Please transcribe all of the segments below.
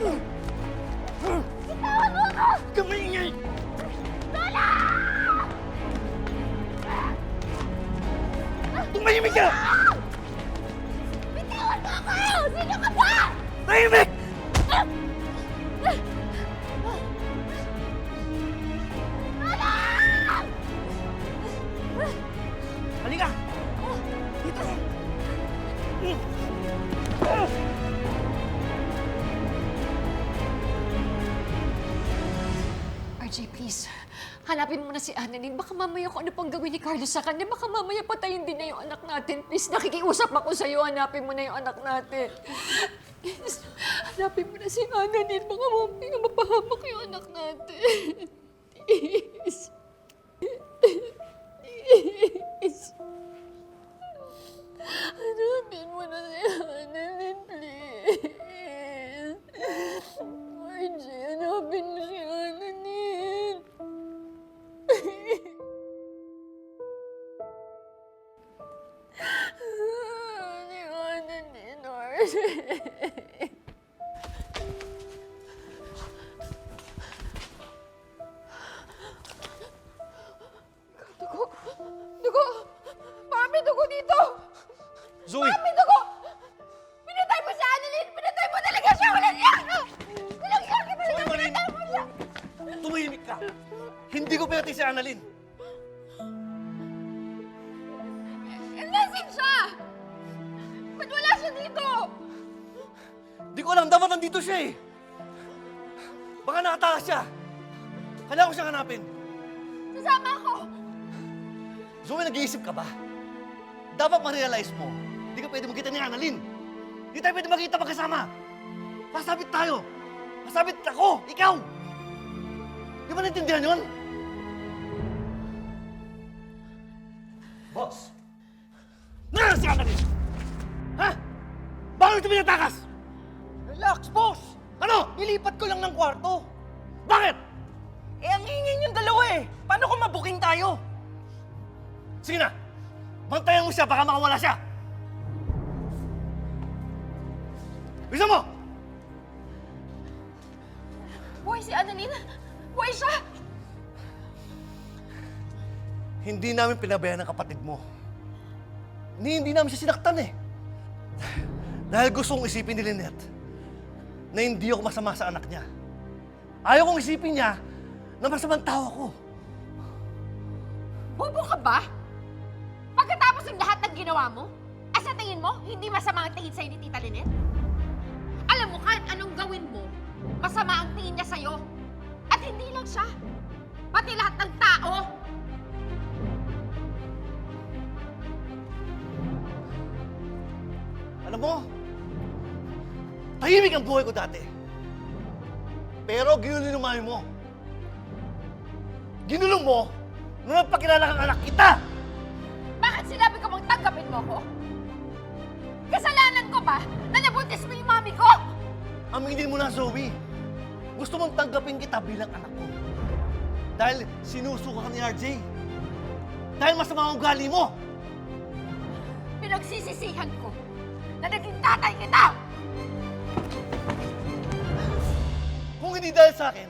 Bitawan mo ako! Kamingay! Lola! Tumahimik ka! Bitawan mo ako! Sino ka ba? Tahimik! Lola! Halika! Dito! RJ, please. Hanapin mo na si Annalyn. Baka mamaya kung ano pang gawin ni Carlos sa kanya, baka mamaya patayin din na yung anak natin. Please, nakikiusap ako sa'yo. Hanapin mo na yung anak natin. Please, hanapin mo na si Annalyn. Baka mamaya mapahamak yung anak natin. Please. Please. Hanapin mo na si Annalyn, please. RJ, hanapin mo si Annalyn. Si Annalyn, RJ. Dugo! Dugo! Baka may dugo dito! Zoe! Baka may dugo! Pinatay mo si Annalyn! Pinatay mo talaga siya! Walang yan! Walang yan! Zoe Marin! Pinatay mo siya! Tumahimik ka! Hindi ko pinatay si Annalyn! Nasaan siya? Ba't wala siya dito? Di ko alam, dapat nandito siya eh! Baka nakatakas siya! Kailangan ko siyang hanapin! Sasama ako! Zoe, nag-iisip ka ba? Dapat ma-realize mo, di ka pwede magkita ni Annalyn! Di tayo pwede magkita magkasama! Masabit tayo! Masabit ako! Ikaw! Di ba naintindihan yun? Boss! Nasaan si Annalyn? Ha? Bakit ito pinatakas? Relax, boss! Ano? Nilipat ko lang ng kwarto. Bakit? Eh, ang ingin yung dalawa eh. Paano kung mabuking tayo? Sige na! Bantayan mo siya, baka makawala siya! Bisa mo! Buhay si Annalyn! Buhay siya! Hindi namin pinabayaan ng kapatid mo. Hindi namin siya sinaktan eh. Dahil gusto kong isipin ni Lynette na hindi ako masama sa anak niya. Ayaw kong isipin niya na masamang tao ako. Bobo ka ba? Pagkatapos ng lahat ng ginawa mo, sa tingin mo, hindi masama ang tingin sa'yo ni Tita Lynette? Alam mo, kahit anong gawin mo, masama ang tingin niya sa'yo. At hindi lang siya, pati lahat ng tao. Alam mo, tahimik ang buhay ko dati. Pero ginulong ng mami mo. Ginulong mo nung nagpakilala kang anak kita! Bakit sinabi ko mong tanggapin mo ko? Kasalanan ko ba na nabuntis mo yung mami ko? Aminin mo na, Zoe. Gusto mong tanggapin kita bilang anak ko. Dahil sinusuka ka ni RJ. Dahil masama ang ugali mo. Pinagsisisihan ko na naging tatay kita! Kung hindi dahil sa akin,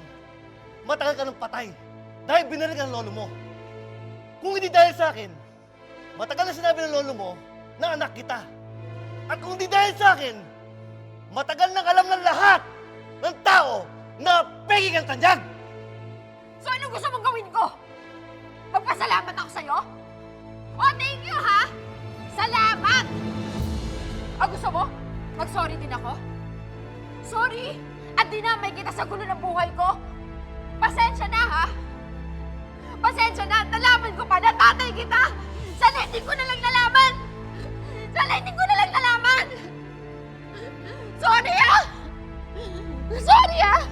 matagal ka ng patay. Dahil binalik ang lolo mo. Kung hindi dahil sa akin, matagal na sinabi ng lolo mo na anak kita. At kung hindi dahil sa akin, matagal nang alam ng lahat ng tao na pegi kang tanyag! So anong gusto mong gawin ko? Magpasalamat ako sa'yo? O thank you, ha? Salamat! O gusto mo? Mag-sorry din ako? Sorry! At dinamay kita sa gulo ng buhay ko? Pasensya na, ha? Pasensya na! Nalaman ko pa na tatay kita! Sana hindi ko na lang nalaman! Sana hindi ko na lang nalaman! Sorry, ha? Sorry, ha?